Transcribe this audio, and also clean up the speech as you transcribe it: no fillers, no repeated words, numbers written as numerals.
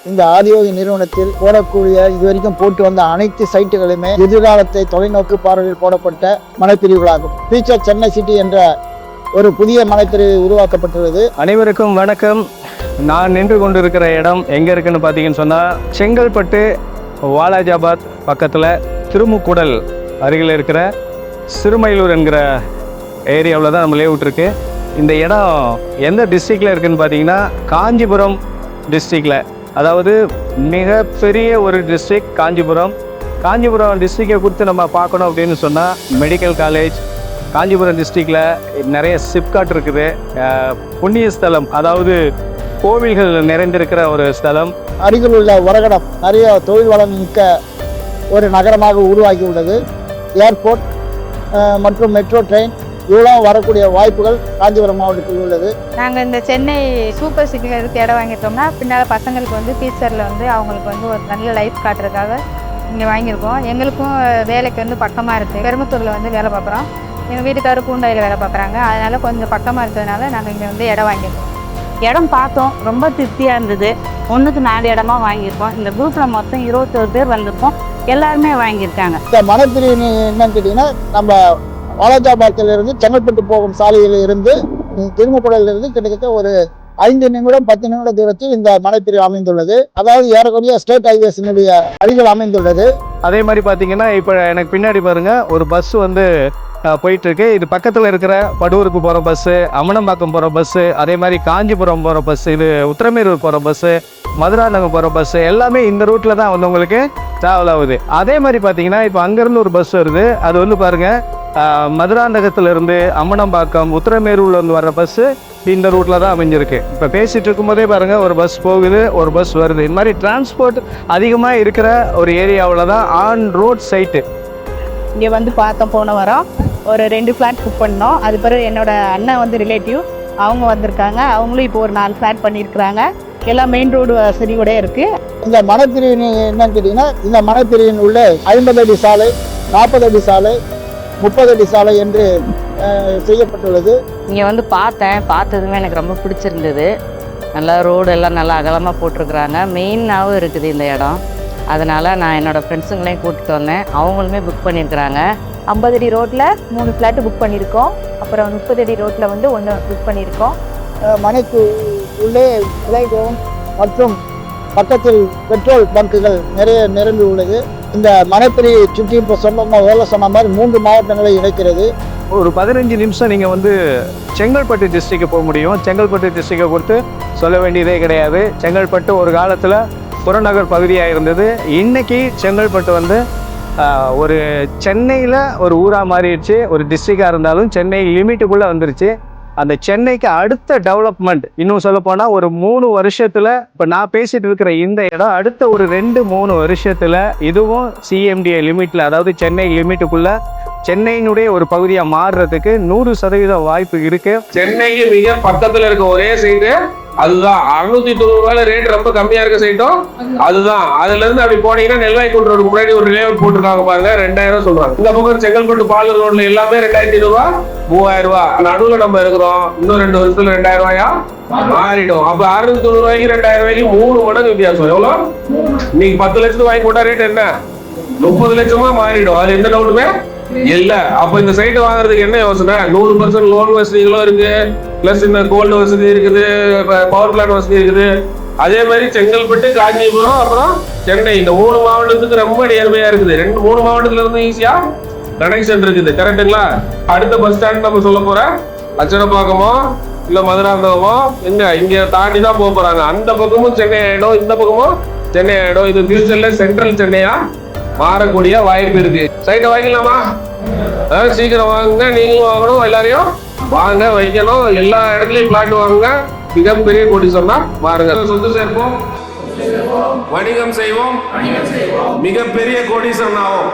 இந்த ஆதியோகி நிறுவனத்தில் போடக்கூடிய இதுவரைக்கும் போட்டு வந்த அனைத்து சைட்டுகளுமே எதிர்காலத்தை தொலைநோக்கு பார்வையில் போடப்பட்ட மனைப்பிரிவுகளாகும். ஃபியூச்சர் சென்னை சிட்டி என்ற ஒரு புதிய மனைப்பிரிவு உருவாக்கப்பட்டுள்ளது. அனைவருக்கும் வணக்கம். நான் நின்று கொண்டிருக்கிற இடம் எங்கே இருக்குன்னு பார்த்தீங்கன்னு சொன்னால், செங்கல்பட்டு வாலாஜாபாத் பக்கத்தில் திருமுக்கூடல் அருகில் இருக்கிற சிறுமயிலூர் என்கிற ஏரியாவில் தான் நம்ம லேஅவுட் இருக்குது. இந்த இடம் எந்த டிஸ்ட்ரிக்டில் இருக்குதுன்னு பார்த்தீங்கன்னா, காஞ்சிபுரம் டிஸ்ட்ரிக்டில், அதாவது மிகப்பெரிய ஒரு டிஸ்ட்ரிக்ட் காஞ்சிபுரம் டிஸ்ட்ரிக்டை குறித்து நம்ம பார்க்கணும் அப்படின்னு சொன்னால், மெடிக்கல் காலேஜ் காஞ்சிபுரம் டிஸ்ட்ரிக்டில் நிறைய சிப்காட் இருக்குது. புண்ணிய ஸ்தலம், அதாவது கோவில்கள் நிறைந்திருக்கிற ஒரு ஸ்தலம். அருகில் உள்ள வரகடம் நிறைய தொழில் வளம் மிக்க ஒரு நகரமாக உருவாகி உள்ளது. ஏர்போர்ட் மற்றும் மெட்ரோ ட்ரெயின் இவ்வளோ வரக்கூடிய வாய்ப்புகள் காஞ்சிபுரம் மாவட்டத்தில் உள்ளது. நாங்கள் இந்த சென்னை சூப்பர் சிட்டியில் இருக்க இடம் வாங்கிட்டோம்னா பின்னால் பசங்களுக்கு ஃபியூச்சரில் அவங்களுக்கு ஒரு நல்ல லைஃப் காட்டுறதுக்காக இங்கே வாங்கியிருக்கோம். எங்களுக்கும் வேலைக்கு பக்கமாக இருக்குது. பெருமத்தூரில் வேலை பார்க்குறோம். எங்கள் வீட்டுக்காரர் பூண்டாயில் வேலை பார்க்குறாங்க. அதனால் கொஞ்சம் பக்கமாக இருக்கிறதுனால நாங்கள் இங்கே இடம் வாங்கியிருக்கோம். இடம் பார்த்தோம், ரொம்ப திருப்தியாக இருந்தது. 1க்கு 4 இடமா வாங்கியிருக்கோம். இந்த குரூப்பில் மொத்தம் 21 பேர் வந்திருக்கோம். எல்லாருமே வாங்கியிருக்காங்க. இந்த மனைப்பிரிவு என்னன்னு கேட்டிங்கன்னா, நம்ம வாலாஜாபாத்திலிருந்து செங்கல்பட்டு போகும் சாலையில் இருந்து திருமுக்கூடலிருந்து கிட்டத்தட்ட ஒரு 5 நிமிடம் 10 நிமிட தூரத்தில் இந்த மனைப்பிரிவு அமைந்துள்ளது. அதாவது ஏறக்கூடிய ஸ்டேட் ஹைவேஸினுடைய அருகில் அமைந்துள்ளது. அதே மாதிரி பார்த்தீங்கன்னா, இப்போ எனக்கு பின்னாடி பாருங்க, ஒரு பஸ் போயிட்டு இருக்கு. இது பக்கத்தில் இருக்கிற படூருக்கு போகிற பஸ்ஸு, அமனம்பாக்கம் போகிற பஸ்ஸு, அதே மாதிரி காஞ்சிபுரம் போகிற பஸ்ஸு, இது உத்திரமேரூர் போகிற பஸ்ஸு, மதுராந்தகம் போகிற பஸ்ஸு எல்லாமே இந்த ரூட்டில் தான் உங்களுக்கு ட்ராவல் ஆகுது. அதே மாதிரி பார்த்தீங்கன்னா, இப்போ அங்கேருந்து ஒரு பஸ் வருது. அது பாருங்கள், மதுராந்தகத்திலிருந்து அம்மனம்பாக்கம் உத்திரமேரூர்லேருந்து வர்ற பஸ்ஸு இந்த ரூட்டில் தான் அமைஞ்சிருக்கு. இப்போ பேசிகிட்டு இருக்கும்போதே பாருங்கள், ஒரு பஸ் போகுது, ஒரு பஸ் வருது. இந்த மாதிரி டிரான்ஸ்போர்ட் அதிகமாக இருக்கிற ஒரு ஏரியாவில் தான் ஆன் ரோட் சைட்டு. இங்கே பார்த்தோம். போன வாரம் ஒரு 2 ஃப்ளாட் புக் பண்ணோம். அது பிறகு என்னோட அண்ணன் ரிலேட்டிவ் அவங்க வந்திருக்காங்க. அவங்களும் இப்போ ஒரு 4 ஃப்ளாட் பண்ணியிருக்கிறாங்க. எல்லாம் மெயின் ரோடு வசதியோட இருக்குது. இந்த மனைப்பிரிவு என்னன்னு கேட்டிங்கன்னா, இந்த மனைப்பிரிவின் உள்ள 50 அடி சாலை, 40 அடி சாலை, 30 அடி சாலை என்று செய்யப்பட்டுள்ளது. இங்கே பார்த்ததுமே எனக்கு ரொம்ப பிடிச்சிருந்தது. நல்லா ரோடு எல்லாம் நல்லா அகலமாக போட்டிருக்கிறாங்க. மெயினாகவும் இருக்குது இந்த இடம். அதனால் நான் என்னோடய ஃப்ரெண்ட்ஸுங்களையும் கூப்பிட்டு வந்தேன். அவங்களுமே புக் பண்ணியிருக்கிறாங்க. 50 அடி ரோட்டில் 3 ஃப்ளாட்டு புக் பண்ணியிருக்கோம். அப்புறம் 30 அடி ரோட்டில் 1 புக் பண்ணியிருக்கோம். மனைக்கு உள்ளே விளைவும் மற்றும் பக்கத்தில் பெட்ரோல் பங்குகள் நிறைய நிரம்பி உள்ளது. இந்த மனைப்பிரிவை சுற்றி இப்போ சொன்ன மாதிரி 3 மாவட்டங்களை இணைக்கிறது. ஒரு 15 நிமிஷம் நீங்கள் செங்கல்பட்டு டிஸ்ட்ரிக்டை போக முடியும். செங்கல்பட்டு டிஸ்ட்ரிக்டை கொடுத்து சொல்ல வேண்டியதே கிடையாது. செங்கல்பட்டு ஒரு காலத்தில் புறநகர் பகுதியாக இருந்தது. இன்றைக்கி செங்கல்பட்டு ஒரு சென்னையில் ஒரு ஊராக மாறிடுச்சு. ஒரு டிஸ்ட்ரிக்டாக இருந்தாலும் சென்னை லிமிட்டுக்குள்ளே வந்துருச்சு. அந்த சென்னைக்கு அடுத்த டெவலப்மெண்ட், இன்னும் சொல்லப்போனால் ஒரு 3 வருஷத்தில், இப்போ நான் பேசிகிட்டு இருக்கிற இந்த இடம் அடுத்த ஒரு 2-3 வருஷத்தில் இதுவும் சிஎம்டிஏ லிமிட்டில், அதாவது சென்னை லிமிட்டுக்குள்ளே சென்னையினுடைய ஒரு பகுதியாக மாறுறதுக்கு 100% வாய்ப்பு இருக்குது. சென்னைக்கு மிக பக்கத்தில் இருக்க ஒரே சைடு அதுதான். 690 ரூபாயில ரேட் ரொம்ப கம்மியா இருக்க சைட்டும் அதுதான். அதுல இருந்து அப்படி போனீங்கன்னா, நெல்வாய் கூட்டுறதுக்கு முன்னாடி ஒரு லேஅவுட் போட்டுருக்காங்க பாருங்க, 2000 சொல்றாங்க. இந்த பக்கம் செங்கல்பட்டு பாலூர் ரோட்ல எல்லாமே 2500 ரூபா, 3000 ரூபாய். நடுவுல நம்ம இருக்கிறோம். இன்னும் 2 வருஷத்துல 2000 ரூபாயா மாறிடும். அப்ப 690 ரூபாய்க்கு 2000 ரூபாய்க்கு 3 மடங்கு வித்தியாசம். எவ்வளவு? இன்னைக்கு 10 லட்சத்துக்கு வாங்கி போட்டா ரேட் என்ன 30 லட்சமா மாறிடும். அது எந்த டவுட்டுமே இல்ல. அப்ப இந்த சைட்டு வாங்குறதுக்கு என்ன யோசனை? 100% லோன் வசதிகளும் இருக்கு, பிளஸ் இந்த கோல்டு வசதி இருக்குது, பவர் பிளான்ட் வசதி இருக்குது. அதே மாதிரி செங்கல்பட்டு, காஞ்சிபுரம், அப்புறம் சென்னை, இந்த 3 மாவட்டத்துக்கு ரொம்ப நியர்மையா இருக்குது. 2-3 மாவட்டத்துல இருந்து ஈஸியா கனெக்ஷன் இருக்குது. கரெக்டுங்களா? அடுத்த பஸ் ஸ்டாண்ட் நம்ம சொல்ல போற அச்சனப்பாக்கமோ இல்ல மதுராந்தகமோ இங்க தாண்டி தான் போக போறாங்க. அந்த பக்கமும் சென்னை ஆயிடும், இந்த பக்கமும் சென்னை ஆயிடும். இது ஃபியூச்சர்ல சென்ட்ரல் சென்னையா மாறக்கூடிய வாய்ப்பு இருக்கு. சைட்டை வாங்கிக்கலாமா? சீக்கிரம் வாங்குங்க. நீங்களும் வாங்கணும், எல்லாரையும் வாங்க வைக்கணும். எல்லா இடத்துலயும் பிளாட் வாங்குங்க. மிகப்பெரிய கோடீஸ்வரனா மாறுங்க. சொத்து சேர்ப்போம், வணிகம் செய்வோம், மிகப்பெரிய கோடீஸ்வரன் ஆகும்.